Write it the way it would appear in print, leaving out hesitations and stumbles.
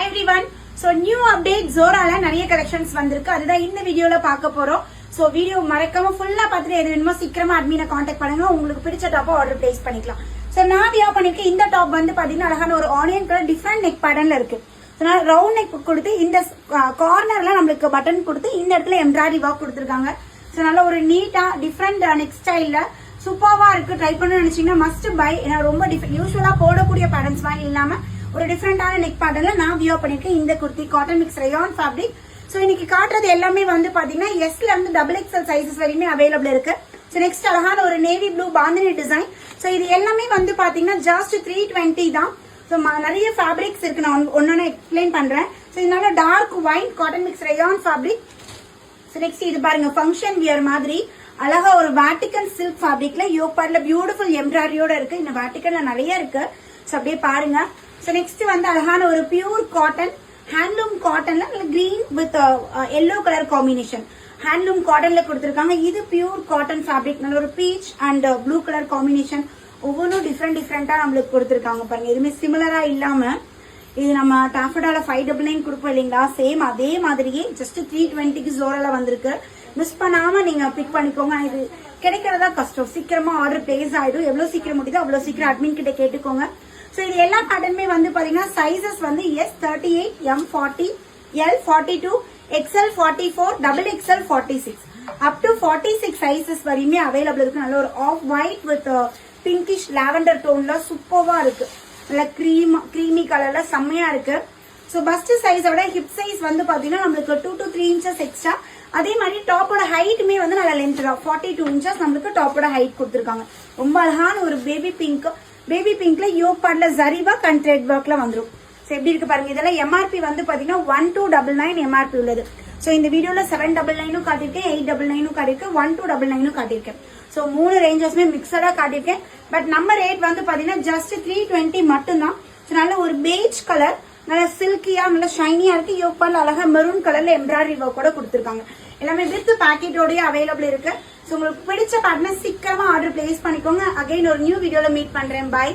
Hi everyone. So new update Zora நிறைய collections வந்திருக்கு. அதுதான் இந்த வீடியோல பார்க்க போறோம். So வீடியோ மறக்காம ஃபுல்லா பார்த்துட்டு எது வேணுமோ சீக்கிரமா அட்மினை கான்டாக்ட் பண்ணுங்க. உங்களுக்கு பிடிச்ச டாப்பை ஆர்டர் பிளேஸ் பண்ணிக்கலாம். So நான் வியர் பண்ணிருக்கேன். இந்த டாப் வந்து பாத்தீங்கன்னா அழகான ஒரு ஆனியன் கலர் டிஃபரண்ட் நெக் பேட்டர்ன்ல இருக்கு. So ரவுண்ட் நெக் கொடுத்து இந்த கார்னர்ல நம்மளுக்கு பட்டன் கொடுத்து இந்த இடத்துல எம்ப்ராய்டரி ஒர்க் கொடுத்திருக்காங்க. So நல்ல ஒரு நீட்டா டிஃபரண்ட் நெக் ஸ்டைல்ல சூப்பர்வா இருக்கு. ட்ரை பண்ணணும்னு நினைச்சீங்கன்னா மஸ்ட் பை. ஏன்னா ரொம்ப யூஸ்வலா போடக்கூடிய பேட்டர்ன்ஸ் மாதிரி இல்லாம ஒரு டிஃபரெண்டான நெக் பேட்டர்ன்ல நான் வியர் பண்ணிருக்கேன். இந்த kurti cotton mix rayon fabric. So இன்னைக்கு காட்டுறது எல்லாமே வந்து பாத்தீங்கன்னா எஸ்ல இருந்து XXL சைசஸ் வரையுமே அவைலபிள் இருக்கு. சோ நெக்ஸ்ட் அழகான ஒரு navy blue bandhani design. So இது எல்லாமே வந்து பாத்தீங்கன்னா ஜஸ்ட் 320 தான். சோ நிறைய ஃபேப்ரிக்ஸ் இருக்கு. நான் ஒன்னொன்னு எக்ஸ்பிளைன் பண்றேன். சோ இதனால dark white cotton mix rayon fabric. So next இது பாருங்க ஃபங்க்ஷன் வியர் மாதிரி அழகா ஒரு வேட்டிக்கன் சில்க் ஃபேப்ரிக்ல யோக் பார்ட்ல பியூட்டிஃபுல் எம்ப்ராய்டரியோட இருக்கு. இந்த வேட்டிக்கன்ல நிறைய இருக்கு. சோ அப்படியே பாருங்க. சோ நெக்ஸ்ட் வந்து அழகான ஒரு பியூர் காட்டன் ஹேண்ட்லூம் காட்டன்ல green with yellow colour combination handloom காட்டன்ல கொடுத்திருக்காங்க. இது பியூர் காட்டன் ஃபேப்ரிக் நல்ல ஒரு peach and blue colour combination. ஒவ்வொன்றும் டிஃப்ரெண்டா நம்மளுக்கு கொடுத்திருக்காங்க பாருங்க. எதுவுமே சிமிலரா இல்லாம இது நம்ம டாஃபடால 599 கொடுப்போம் இல்லைங்களா, சேம் அதே மாதிரியே ஜஸ்ட் 320க்கு ஜோரால வந்திருக்கு. மிஸ் பண்ணாம நீங்க பிக் பண்ணிக்கோங்க. இது கிடைக்கிறதா கஷ்டம். சீக்கிரமா ஆர்டர் பிளேஸ் ஆயிடும். எவ்வளவு சீக்கிரம் முடியுதோ அவ்வளவு சீக்கிரம் அட்மின் கிட்ட கேட்டுக்கோங்க. சோ இது எல்லா பேட்டர்னுமே வந்து பாத்தீங்கன்னா சைசஸ் வந்து S38, M40, L42, XL 44, XXL 46 up to 46 sizes வரையுமே அவைலபிள் இருக்கு. நல்ல ஒரு off white with pinkish lavender டோன்ல சூப்பர்வா இருக்கு. நல்ல கிரீமி கலர்ல செம்மையா இருக்கு. சோ பஸ்ட் சைஸை விட ஹிப் சைஸ் வந்து பாத்தீங்கன்னா நம்மளுக்கு 2 to 3 inches எக்ஸ்ட்ரா. அதே மாதிரி டாப்போட ஹைட்டுமே வந்து நல்ல லென்த் தான். 42 inches நம்மளுக்கு டாப்போட ஹைட் கொடுத்திருக்காங்க. ரொம்ப அழகான ஒரு பேபி பிங்க்ல யோக் பார்ட்ல ஜரி ஒர்க் அண்ட் த்ரெட் ஒர்க்ல வந்துரும். சோ எப்படி இருக்கு பாருங்க. இதெல்லாம் எம்ஆர்பி வந்து பாத்தீங்கன்னா 1299 எம்ஆர்பி உள்ளது. சோ இந்த வீடியோல 799 காட்டிருக்கேன், 899 காட்டிருக்கேன், 1299 காட்டிருக்கேன். சோ 3 ரேஞ்சஸ்மே மிக்சடா காட்டிருக்கேன். பட் நம்ம ரேட் வந்து பாத்தீங்கன்னா ஜஸ்ட் 320 மட்டும் தான். நல்ல ஒரு பேஜ் கலர் நல்ல சில்கியா நல்ல ஷைனியா இருக்கு. யோக் பார்ட்ல அழகா மெரூன் கலர்ல எம்ப்ராய்டரி ஒர்க் கூட கொடுத்திருக்காங்க. எல்லாமே வித் பேக்கெட்டோடய அவைலபிள் இருக்கு. சோ உங்களுக்கு பிடிச்ச பேட்டர்ன் சீக்கிரமா ஆர்டர் பிளேஸ் பண்ணிக்கோங்க. அகைன் ஒரு நியூ வீடியோல மீட் பண்றேன். பை.